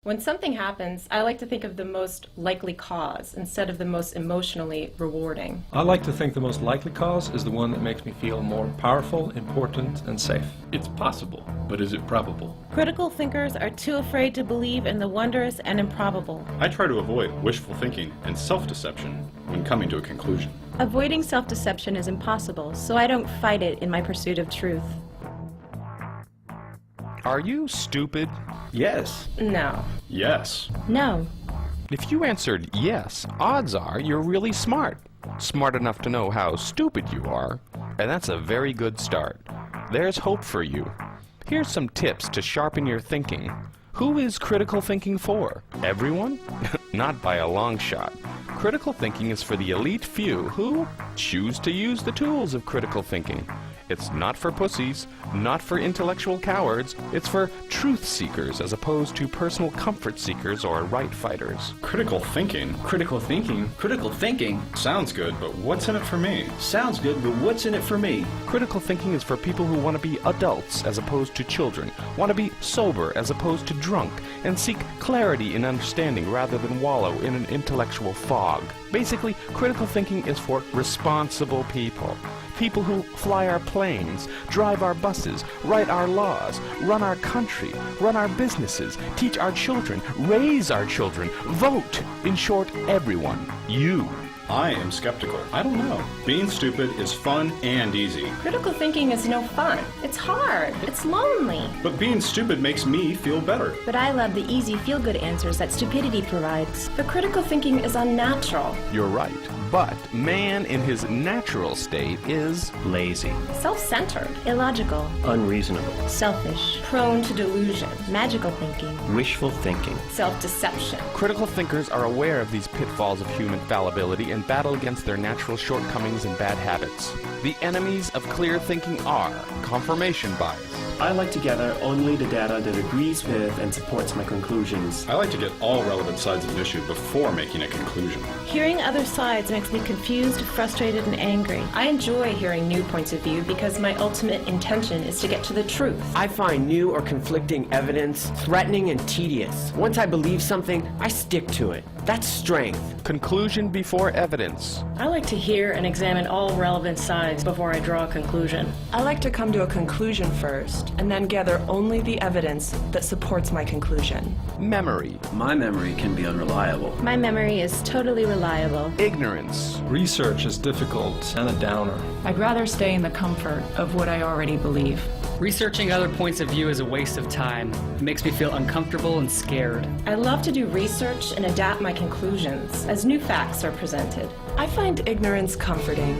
When something happens, I like to think of the most likely cause instead of the most emotionally rewarding. I like to think the most likely cause is the one that makes me feel more powerful, important, and safe. It's possible, but is it probable? Critical thinkers are too afraid to believe in the wondrous and improbable. I try to avoid wishful thinking and self-deception when coming to a conclusion. Avoiding self-deception is impossible, so I don't fight it in my pursuit of truth. Are you stupid? Yes. No. Yes. No. If you answered yes, odds are you're really smart. Smart enough to know how stupid you are. And that's a very good start. There's hope for you. Here's some tips to sharpen your thinking. Who is critical thinking for? Everyone? Not by a long shot. Critical thinking is for the elite few who choose to use the tools of critical thinking. It's not for pussies, not for intellectual cowards. It's for truth seekers as opposed to personal comfort seekers or right fighters. Critical thinking? Critical thinking? Critical thinking? Sounds good, but what's in it for me? Sounds good, but what's in it for me? Critical thinking is for people who want to be adults as opposed to children, want to be sober as opposed to drunk, and seek clarity in understanding rather than wallow in an intellectual fog. Basically, critical thinking is for responsible people. People who fly our planes, drive our buses, write our laws, run our country, run our businesses, teach our children, raise our children, vote. In short, everyone. You. I am skeptical. I don't know. Being stupid is fun and easy. Critical thinking is no fun. It's hard. It's lonely. But being stupid makes me feel better. But I love the easy feel-good answers that stupidity provides. But critical thinking is unnatural. You're right. But man in his natural state is Lazy. Self-centered. Illogical. Unreasonable. Selfish. Prone to delusion. Magical thinking. Wishful thinking. Self-deception. critical thinkers are aware of these pitfalls of human fallibility and battle against their natural shortcomings and bad habits. The enemies of clear thinking are confirmation bias. I like to gather only the data that agrees with and supports my conclusions. I like to get all relevant sides of an issue before making a conclusion. Hearing other sides makes me confused, frustrated, and angry. I enjoy hearing new points of view because my ultimate intention is to get to the truth. I find new or conflicting evidence threatening and tedious. Once I believe something, I stick to it. That's strength. Conclusion before evidence. I like to hear and examine all relevant sides before I draw a conclusion. I like to come to a conclusion first, and then gather only the evidence that supports my conclusion. Memory. My memory can be unreliable. My memory is totally reliable. Ignorance. Research is difficult and a downer. I'd rather stay in the comfort of what I already believe. Researching other points of view is a waste of time. It makes me feel uncomfortable and scared. I love to do research and adapt my conclusions as new facts are presented. I find ignorance comforting.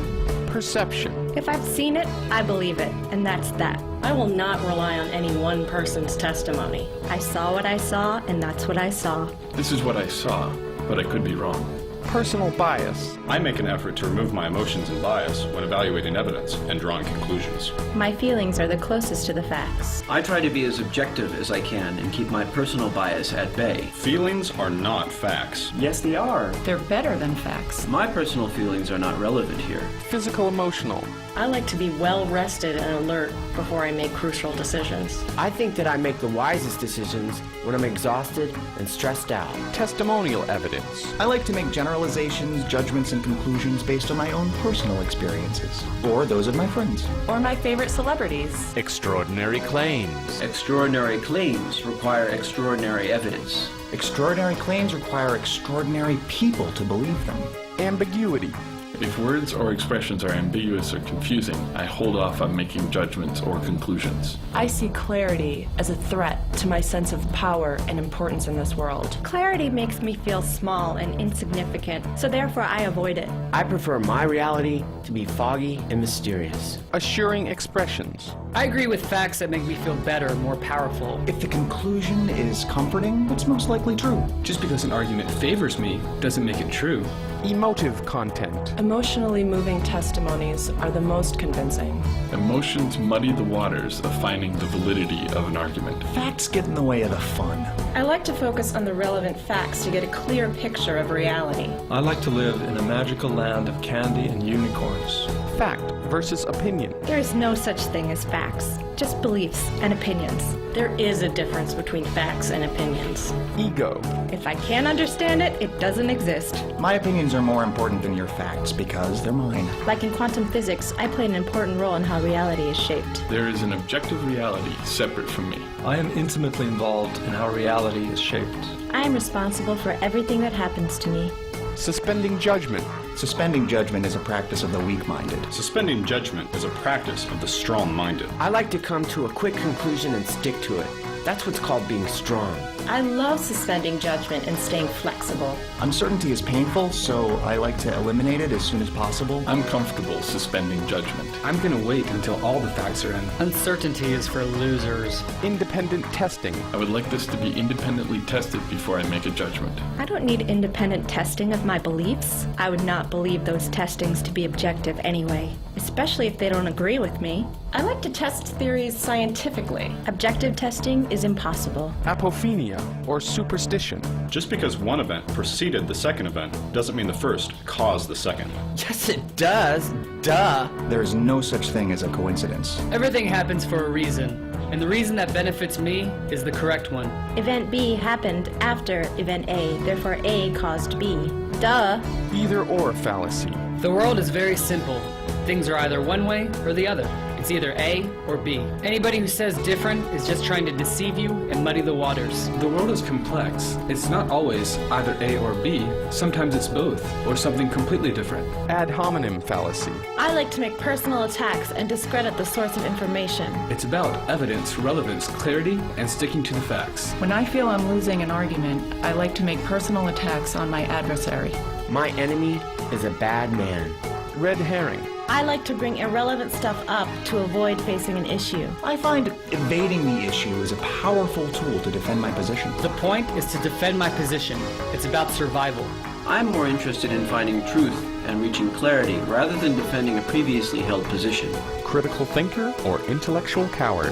Perception. If I've seen it, I believe it, and that's that. I will not rely on any one person's testimony. I saw what I saw, and that's what I saw. This is what I saw, but I could be wrong. Personal bias. I make an effort to remove my emotions and bias when evaluating evidence and drawing conclusions. My feelings are the closest to the facts. I try to be as objective as I can and keep my personal bias at bay. Feelings are not facts. Yes, they are. They're better than facts. My personal feelings are not relevant here. Physical emotional. I like to be well rested and alert before I make crucial decisions. I think that I make the wisest decisions when I'm exhausted and stressed out. Testimonial evidence. I like to make generalizations, judgments, and conclusions based on my own personal experiences, or those of my friends. Or my favorite celebrities. Extraordinary claims. Extraordinary claims require extraordinary evidence. Extraordinary claims require extraordinary people to believe them. Ambiguity. If words or expressions are ambiguous or confusing, I hold off on making judgments or conclusions. I see clarity as a threat to my sense of power and importance in this world. Clarity makes me feel small and insignificant, so therefore I avoid it. I prefer my reality to be foggy and mysterious. Assuring expressions. I agree with facts that make me feel better, more powerful. If the conclusion is comforting, it's most likely true. Just because an argument favors me doesn't make it true. Emotive content. Emotionally moving testimonies are the most convincing. Emotions muddy the waters of finding the validity of an argument. Facts get in the way of the fun. I like to focus on the relevant facts to get a clear picture of reality. I like to live in a magical land of candy and unicorns. fact versus opinion. There is no such thing as facts, just beliefs and opinions. There is a difference between facts and opinions. Ego. If I can't understand it, it doesn't exist. My opinions are more important than your facts because they're mine. Like in quantum physics, I play an important role in how reality is shaped. There is an objective reality separate from me. I am intimately involved in how reality is shaped. I am responsible for everything that happens to me. Suspending judgment. Suspending judgment is a practice of the weak-minded. Suspending judgment is a practice of the strong-minded. I like to come to a quick conclusion and stick to it. That's what's called being strong. I love suspending judgment and staying flexible. Uncertainty is painful, so I like to eliminate it as soon as possible. I'm comfortable suspending judgment. I'm gonna wait until all the facts are in. Uncertainty is for losers. Independent testing. I would like this to be independently tested before I make a judgment. I don't need independent testing of my beliefs. I would not believe those testings to be objective anyway, especially if they don't agree with me. I like to test theories scientifically. Objective testing is impossible. Apophenia or superstition. Just because one event preceded the second event doesn't mean the first caused the second. Yes, it does. Duh. There is no such thing as a coincidence. Everything happens for a reason, and the reason that benefits me is the correct one. Event B happened after event A, therefore A caused B. Duh. Either or fallacy. The world is very simple. Things are either one way or the other. It's either A or B. Anybody who says different is just trying to deceive you and muddy the waters. The world is complex. It's not always either A or B. Sometimes it's both, or something completely different. Ad hominem fallacy. I like to make personal attacks and discredit the source of information. It's about evidence, relevance, clarity, and sticking to the facts. When I feel I'm losing an argument, I like to make personal attacks on my adversary. My enemy is a bad man. Red herring. I like to bring irrelevant stuff up to avoid facing an issue. I find evading the issue is a powerful tool to defend my position. The point is to defend my position. It's about survival. I'm more interested in finding truth and reaching clarity rather than defending a previously held position. Critical thinker or intellectual coward?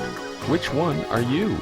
Which one are you?